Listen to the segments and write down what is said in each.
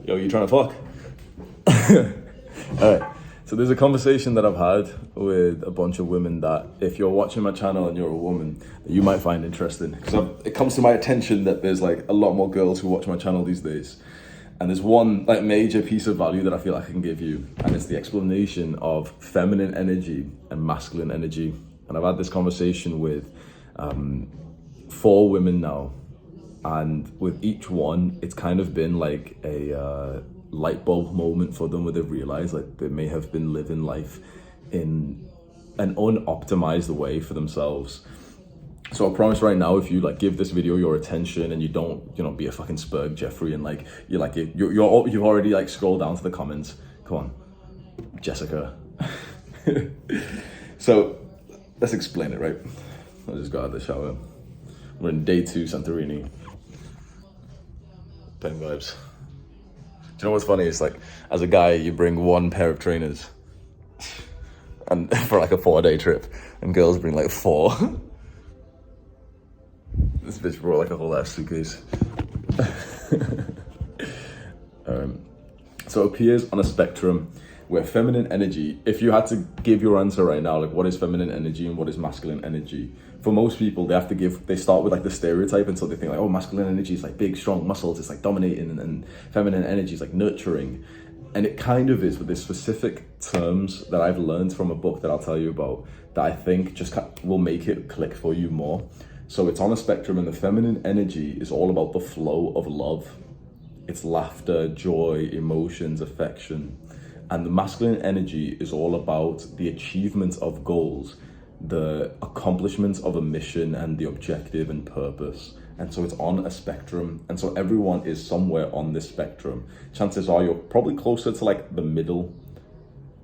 Yo, you trying to fuck? All right. So there's a conversation that I've had with a bunch of women that if you're watching my channel and you're a woman, you might find interesting. Because it comes to my attention that there's like a lot more girls who watch my channel these days. And there's one like major piece of value that I feel like I can give you. And it's the explanation of feminine energy and masculine energy. And I've had this conversation with 4 women now. And with each one, it's kind of been like a light bulb moment for them where they've realized like they may have been living life in an unoptimized way for themselves. So I promise right now, if you like give this video your attention and you don't, be a fucking Spurg Jeffrey and like you've already like scrolled down to the comments. Come on, Jessica. So let's explain it, right? I just got out of the shower. We're in day 2 Santorini. Pen vibes. Do you know what's funny? It's like, as a guy, you bring 1 pair of trainers and for like a 4-day trip, and girls bring like 4. This bitch brought like a whole ass suitcase. So it appears on a spectrum where feminine energy, if you had to give your answer right now, like what is feminine energy and what is masculine energy? For most people, they start with like the stereotype, and so they think like, oh, masculine energy is like big, strong muscles, it's like dominating, and feminine energy is like nurturing. And it kind of is, with the specific terms that I've learned from a book that I'll tell you about, that I think just will make it click for you more. So it's on a spectrum, and the feminine energy is all about the flow of love. It's laughter, joy, emotions, affection. And the masculine energy is all about the achievement of goals, the accomplishment of a mission, and the objective and purpose. And so it's on a spectrum. And so everyone is somewhere on this spectrum. Chances are you're probably closer to like the middle.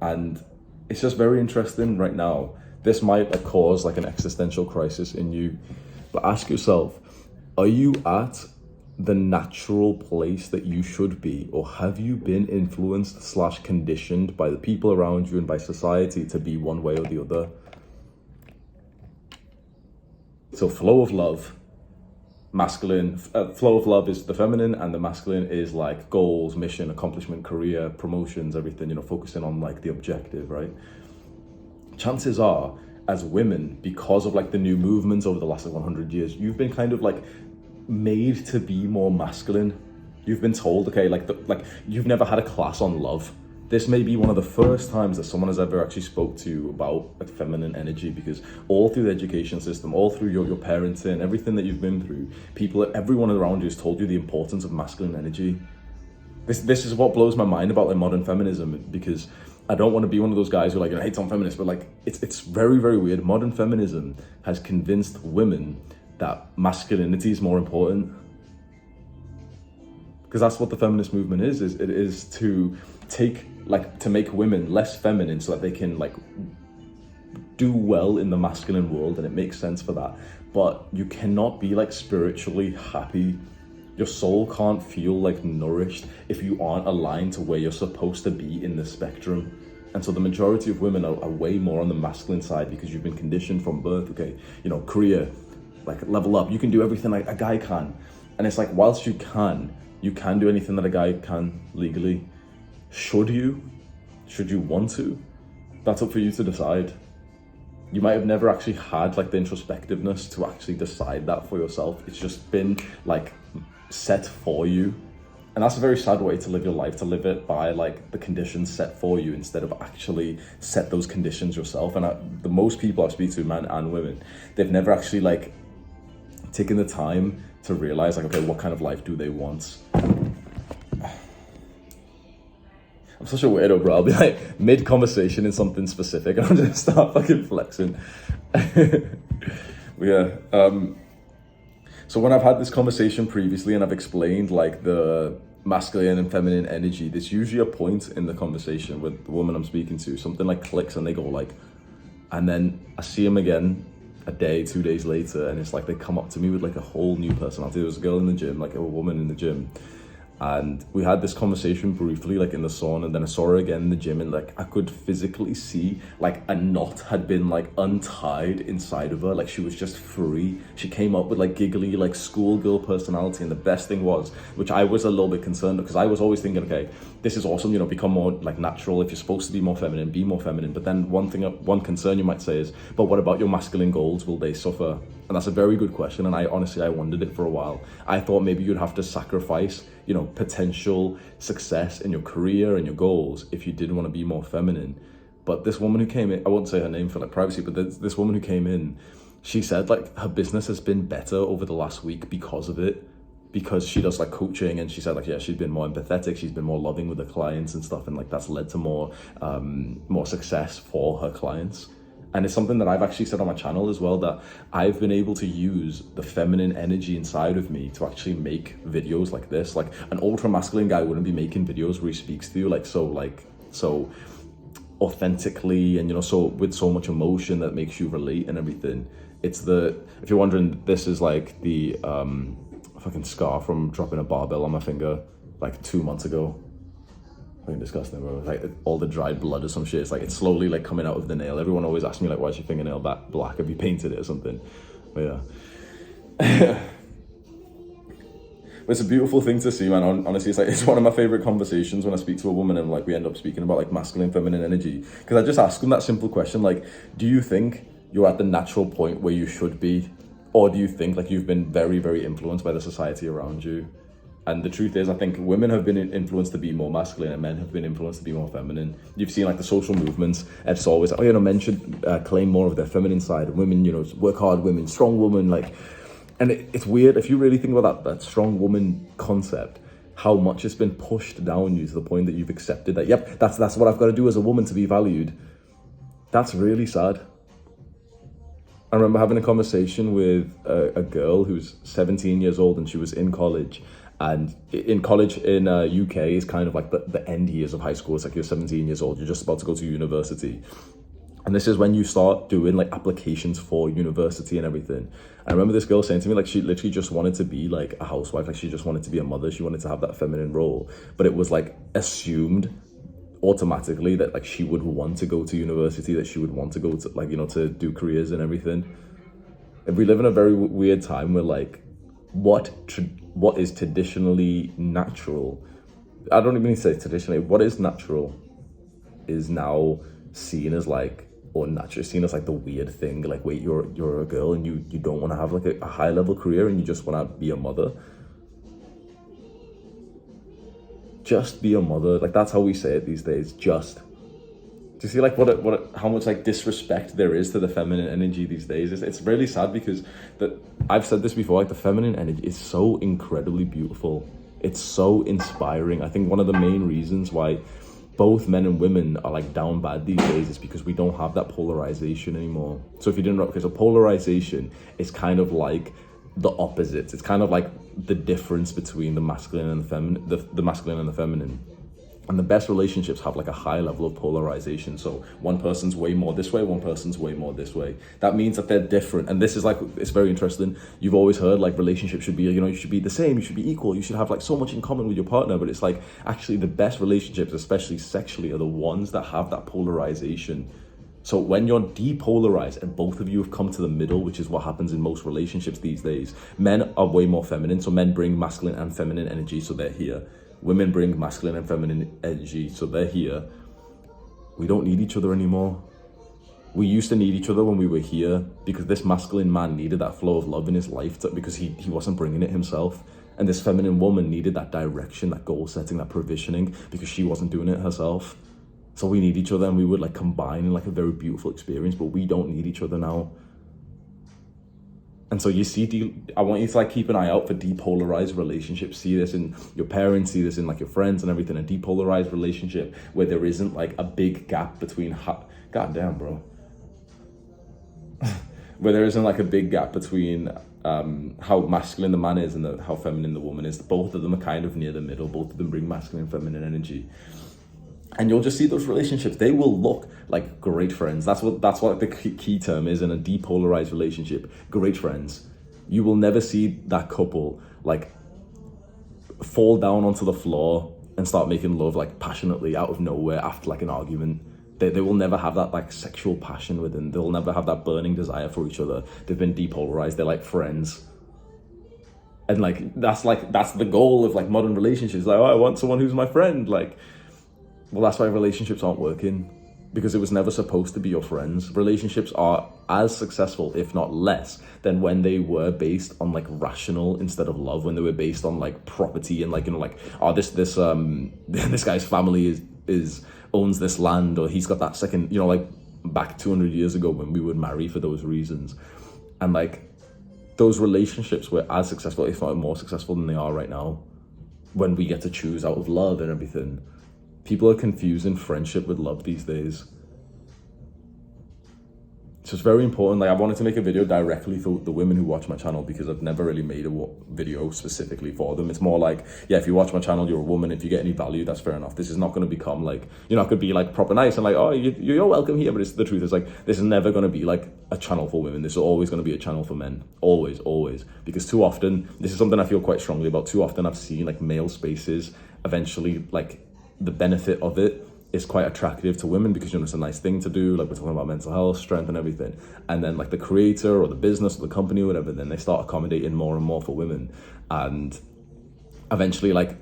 And it's just very interesting right now. This might like cause like an existential crisis in you. But ask yourself, are you at the natural place that you should be, or have you been influenced / conditioned by the people around you and by society to be one way or the other? So flow of love, masculine, flow of love is the feminine, and the masculine is like goals, mission, accomplishment, career, promotions, everything, focusing on like the objective, right? Chances are, as women, because of like the new movements over the last like 100 years, you've been kind of like made to be more masculine. You've been told, okay, like you've never had a class on love. This may be one of the first times that someone has ever actually spoke to you about like feminine energy, because all through the education system, all through your parenting, everything that you've been through, everyone around you has told you the importance of masculine energy. This is what blows my mind about like modern feminism, because I don't want to be one of those guys who like hates on feminists, but like it's very, very weird. Modern feminism has convinced women that masculinity is more important, because that's what the feminist movement is it is to make women less feminine so that they can like do well in the masculine world, and it makes sense for that. But you cannot be like spiritually happy. Your soul can't feel like nourished if you aren't aligned to where you're supposed to be in the spectrum. And so the majority of women are way more on the masculine side, because you've been conditioned from birth, okay, career, like level up, you can do everything like a guy can. And it's like, whilst you can do anything that a guy can legally. Should you want to? That's up for you to decide. You might have never actually had like the introspectiveness to actually decide that for yourself. It's just been like set for you. And that's a very sad way to live your life, to live it by like the conditions set for you instead of actually set those conditions yourself. And the most people I speak to, men and women, they've never actually like taken the time to realize like, okay, what kind of life do they want? I'm such a weirdo, bro. I'll be like mid-conversation in something specific and I'll just start fucking flexing. Yeah. So when I've had this conversation previously and I've explained like the masculine and feminine energy, there's usually a point in the conversation with the woman I'm speaking to, something like clicks and they go like, and then I see them again a day, 2 days later, and it's like they come up to me with like a whole new personality. There was a girl in the gym, like a woman in the gym, And we had this conversation briefly, like in the sauna, and then I saw her again in the gym, and like I could physically see like a knot had been like untied inside of her. Like she was just free. She came up with like giggly, like schoolgirl personality. And the best thing was, which I was a little bit concerned because I was always thinking, okay, this is awesome, you know, become more like natural. If you're supposed to be more feminine, be more feminine. But then one concern you might say is, but what about your masculine goals? Will they suffer? And that's a very good question. And I honestly wondered it for a while. I thought maybe you'd have to sacrifice, you know, potential success in your career and your goals if you did want to be more feminine. But this woman who came in, I won't say her name for like privacy, but this woman who came in, she said like her business has been better over the last week because of it, because she does like coaching. And she said like, yeah, she's been more empathetic, she's been more loving with her clients and stuff, and like that's led to more success for her clients. And it's something that I've actually said on my channel as well, that I've been able to use the feminine energy inside of me to actually make videos like this. Like an ultra masculine guy wouldn't be making videos where he speaks to you so authentically, and you know, so with so much emotion that makes you relate and everything. If you're wondering, this is like the fucking scar from dropping a barbell on my finger like 2 months ago. Fucking disgusting, bro. Like all the dried blood or some shit. It's like it's slowly like coming out of the nail. Everyone always asks me like, why is your fingernail that black? Have you painted it or something? But yeah. But it's a beautiful thing to see, man. Honestly, it's one of my favorite conversations when I speak to a woman and like we end up speaking about like masculine, feminine energy. Because I just ask them that simple question, like, do you think you're at the natural point where you should be? Or do you think like you've been very, very influenced by the society around you? And the truth is, I think women have been influenced to be more masculine and men have been influenced to be more feminine. You've seen like the social movements, and it's always, oh, you know, men should claim more of their feminine side, and women, you know, work hard women, strong woman, like, and it's weird, if you really think about that strong woman concept, how much it's been pushed down you to the point that you've accepted that, yep, that's what I've got to do as a woman to be valued. That's really sad. I remember having a conversation with a girl who's 17 years old, and she was in college. And in college in UK is kind of like the end years of high school. It's like you're 17 years old, you're just about to go to university. And this is when you start doing like applications for university and everything. I remember this girl saying to me, like, she literally just wanted to be like a housewife. Like she just wanted to be a mother. She wanted to have that feminine role, but it was like assumed automatically that like she would want to go to university, that she would want to go to like, you know, to do careers and everything. And we live in a very weird time where like, what is traditionally natural, I don't even say traditionally, what is natural is now seen as like, or natural, seen as like the weird thing. Like, wait, you're a girl and you don't want to have like a high level career and you just want to be a mother. Just be a mother. Like that's how we say it these days. Just. Do you see like how much like disrespect there is to the feminine energy these days? It's really sad because I've said this before, like the feminine energy is so incredibly beautiful. It's so inspiring. I think one of the main reasons why both men and women are like down bad these days is because we don't have that polarization anymore. So if you didn't know, because a polarization is kind of like the opposites. It's kind of like the difference between the masculine and the feminine, the masculine and the feminine. And the best relationships have like a high level of polarization. So one person's way more this way, one person's way more this way. That means that they're different. And this is like, it's very interesting. You've always heard like relationships should be, you know, you should be the same, you should be equal, you should have like so much in common with your partner. But it's like, actually the best relationships, especially sexually, are the ones that have that polarization. So when you're depolarized and both of you have come to the middle, which is what happens in most relationships these days, men are way more feminine. So men bring masculine and feminine energy, so they're here. Women bring masculine and feminine energy, so they're here. We don't need each other anymore. We used to need each other when we were here because this masculine man needed that flow of love in his life because he wasn't bringing it himself. And this feminine woman needed that direction, that goal setting, that provisioning because she wasn't doing it herself. So we need each other and we would like combine in like a very beautiful experience, but we don't need each other now. And so you see, I want you to like keep an eye out for depolarized relationships. See this in your parents, see this in like your friends and everything. A depolarized relationship where there isn't like a big gap between, goddamn, bro. Where there isn't like a big gap between how masculine the man is and how feminine the woman is. Both of them are kind of near the middle. Both of them bring masculine and feminine energy. And you'll just see those relationships. They will look like great friends. That's what the key term is in a depolarized relationship. Great friends. You will never see that couple like fall down onto the floor and start making love like passionately out of nowhere after like an argument. They will never have that like sexual passion within. They'll never have that burning desire for each other. They've been depolarized. They're like friends. And that's the goal of like modern relationships. Like, oh, I want someone who's my friend. Like, well, that's why relationships aren't working, because it was never supposed to be your friends. Relationships are as successful, if not less, than when they were based on like rational instead of love, when they were based on like property and like, you know, like, oh, this this guy's family is owns this land, or he's got that second, you know, like back 200 years ago when we would marry for those reasons. And like those relationships were as successful, if not more successful than they are right now, when we get to choose out of love and everything. People are confusing friendship with love these days. So it's very important. Like, I wanted to make a video directly for the women who watch my channel, because I've never really made a video specifically for them. It's more like, yeah, if you watch my channel, you're a woman. If you get any value, that's fair enough. This is not going to become like, you're not going to be like proper nice and like, oh, you're welcome here. But the truth is, like, this is never going to be like a channel for women. This is always going to be a channel for men. Always, always. Because too often, this is something I feel quite strongly about. Too often I've seen like male spaces eventually, like, the benefit of it is quite attractive to women because, you know, it's a nice thing to do. Like, we're talking about mental health, strength and everything. And then like the creator or the business or the company or whatever, then they start accommodating more and more for women. And eventually like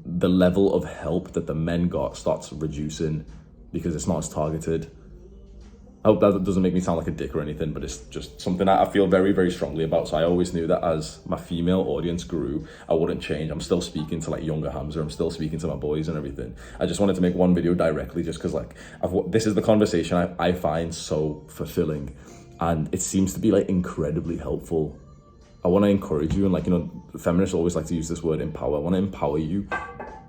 the level of help that the men got starts reducing because it's not as targeted. I hope that doesn't make me sound like a dick or anything, but it's just something I feel very, very strongly about. So I always knew that as my female audience grew, I wouldn't change. I'm still speaking to like younger Hamza. I'm still speaking to my boys and everything. I just wanted to make one video directly just because like this is the conversation I find so fulfilling, and it seems to be like incredibly helpful. I want to encourage you, and like, you know, feminists always like to use this word empower. I want to empower you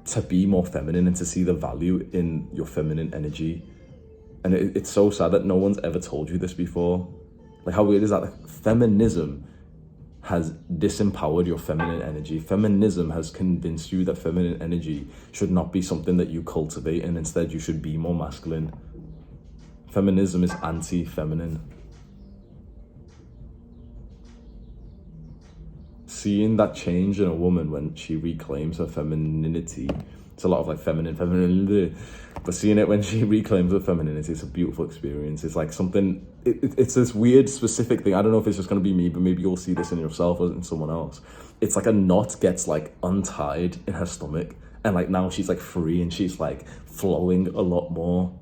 to be more feminine and to see the value in your feminine energy. And it's so sad that no one's ever told you this before. Like, how weird is that? Like, feminism has disempowered your feminine energy. Feminism has convinced you that feminine energy should not be something that you cultivate, and instead you should be more masculine. Feminism is anti-feminine. Seeing that change in a woman when she reclaims her femininity, it's a lot of like femininity, but seeing it when she reclaims her femininity, it's a beautiful experience. It's like something, it's this weird specific thing. I don't know if it's just going to be me, but maybe you'll see this in yourself or in someone else. It's like a knot gets like untied in her stomach, and like now she's like free and she's like flowing a lot more.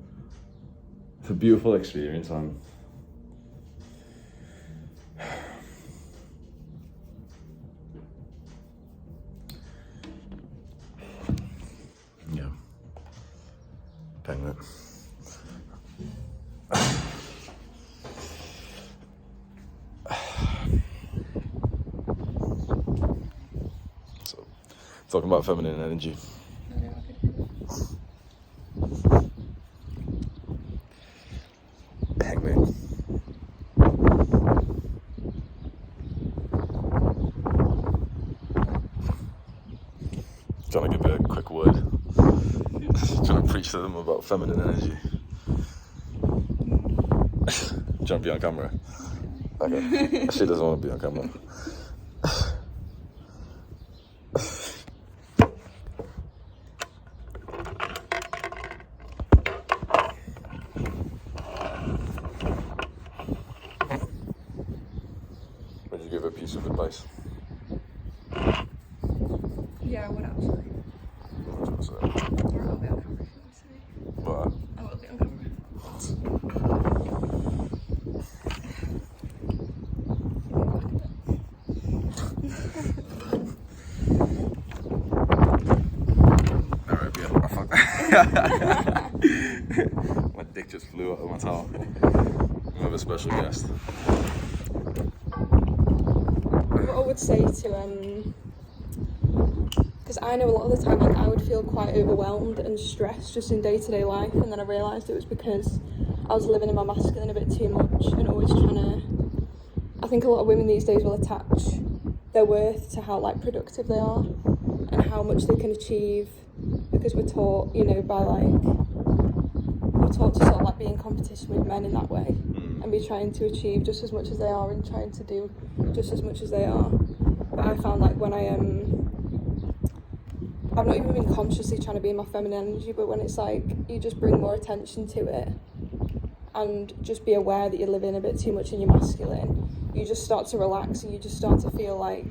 It's a beautiful experience, man. Yeah. Penguin. So, talking about feminine energy. Penguin. Trying to give it a quick word. Trying to preach to them about feminine energy. Trying to be on camera. Okay. She doesn't want to be on camera. Would you give a piece of advice? Yeah, I would actually. Or I'll be on camera if you want to see. What? I will be on camera. Alright, yeah. My dick just flew out of my top. We have a special guest. What I would say to because I know a lot of the time, like, I would feel quite overwhelmed and stressed just in day-to-day life, and then I realised it was because I was living in my masculine a bit too much and always trying to, I think a lot of women these days will attach their worth to how like productive they are and how much they can achieve, because we're taught, you know, by like, we're taught to sort of like be in competition with men in that way and be trying to achieve just as much as they are and trying to do just as much as they are. But I found like when I I've not even been consciously trying to be in my feminine energy, but when it's like you just bring more attention to it and just be aware that you're living a bit too much in your masculine, you just start to relax and you just start to feel like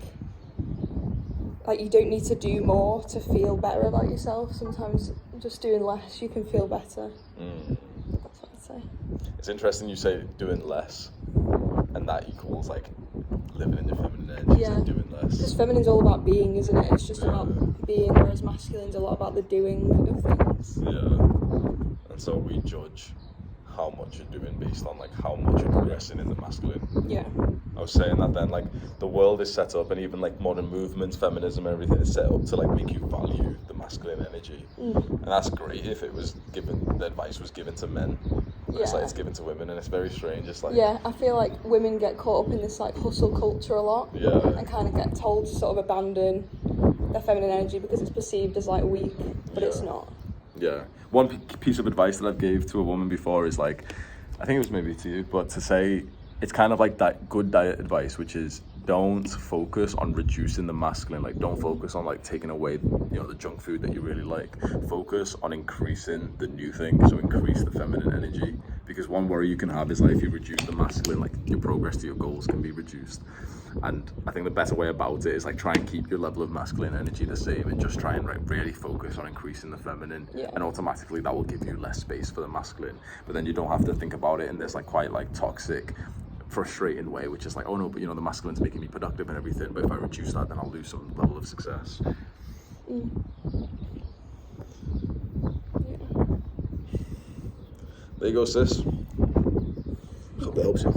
you don't need to do more to feel better about yourself. Sometimes just doing less, you can feel better. That's what I'd say. It's interesting you say doing less, and that equals like living in your feminine energy, and doing less. Because feminine's all about being, isn't it? It's just about being, whereas masculine's a lot about the doing of things. Yeah. And so we judge how much you're doing based on like how much you're progressing in the masculine. Yeah. I was saying that then, like, the world is set up, and even like modern movements, feminism, everything is set up to like make you value the masculine energy. And that's great if it was given, the advice was given to men. But it's like it's given to women, and it's very strange. It's like, yeah, I feel like women get caught up in this like hustle culture a lot. Yeah. And kind of get told to sort of abandon their feminine energy because it's perceived as like weak, but it's not. Yeah. One piece of advice that I've gave to a woman before is like, I think it was maybe to you, but to say, it's kind of like that good diet advice, which is don't focus on reducing the masculine. Like, don't focus on like taking away, the junk food that you really like. Focus on increasing the new thing. So increase the feminine energy, because one worry you can have is like if you reduce the masculine, like your progress to your goals can be reduced. And I think the better way about it is like try and keep your level of masculine energy the same, and just try and like really focus on increasing the feminine, and automatically that will give you less space for the masculine. But then you don't have to think about it in this like quite like toxic, frustrating way, which is like, oh no, but the masculine's making me productive and everything, but if I reduce that, then I'll lose some level of success. There you go, sis. Hope that helps you.